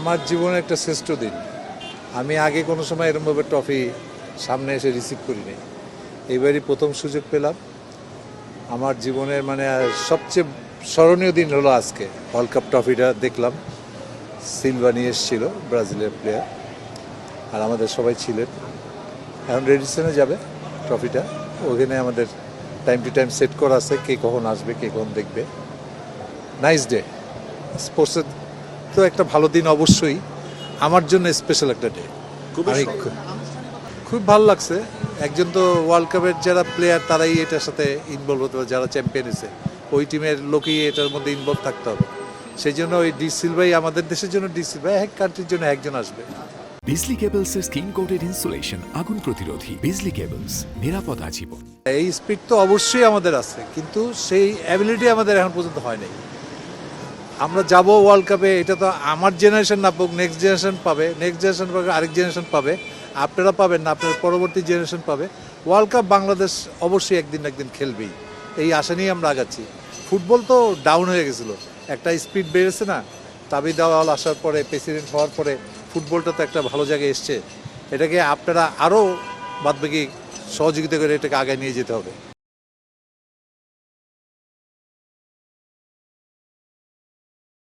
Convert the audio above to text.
আমার জীবনে একটা শ্রেষ্ঠ দিন। আমি আগে কোনো সময় এরকমভাবে ট্রফি সামনে এসে রিসিভ করিনি। এইবারই প্রথম সুযোগ পেলাম। আমার জীবনের সবচেয়ে স্মরণীয় দিন হলো আজকে। ওয়ার্ল্ড কাপ ট্রফিটা দেখলাম, সিলভা নিয়ে এসেছিল ব্রাজিলের প্লেয়ার, আর আমাদের সবাই ছিলেন। এখন রেডিসনে যাবে ট্রফিটা, ওখানে আমাদের টাইম টু টাইম সেট করা আছে, কে কখন আসবে, কে কখন দেখবে। Nice day. স্পোর্টসের তো একটা ভালো দিন অবশ্যই, আমার জন্য স্পেশাল একটা ডে। আমি খুব ভালো লাগছে। একজন তো ওয়ার্ল্ড কাপের যারা প্লেয়ার তারাই এটার সাথে ইনভলভ হতে হবে, যারা চ্যাম্পিয়ন হয়েছে ওই টিমের লোকই এটার মধ্যে ইনভলভ থাকতে হবে। সেই জন্য ওই ডি সিলভাই আমাদের দেশের জন্য, ডি সিলভাই এক কান্ট্রির জন্য একজন আসবে। বিজলি কেবলসের স্কিন কোটেড ইনসুলেশন আগুন প্রতিরোধী। বিজলি কেবলস, নিরাপদ আজীবন। এই স্পিড তো অবশ্যই আমাদের আছে, কিন্তু সেই অ্যাবিলিটি আমাদের এখন পর্যন্ত হয় নাই। আমরা যাব ওয়ার্ল্ড কাপে, এটা তো আমার জেনারেশন না পাক, নেক্সট জেনারেশন পাবে, নেক্সট জেনারেশন পাবে, আরেক জেনারেশন পাবে, আপনারা পাবেন না, আপনার পরবর্তী জেনারেশন পাবে। ওয়ার্ল্ড কাপ বাংলাদেশ অবশ্যই একদিন একদিন খেলবেই, এই আশা নিয়ে আমরা আগাচ্ছি। ফুটবল তো ডাউন হয়ে গেছিলো, একটা স্পিড বেড়েছে না, তাবিদ আওয়াল আসার পরে, প্রেসিডেন্ট হওয়ার পরে ফুটবলটা তো একটা ভালো জায়গায় এসছে। এটাকে আপনারা আরও বাদবাকি সহযোগিতা করে এটাকে আগে নিয়ে যেতে হবে।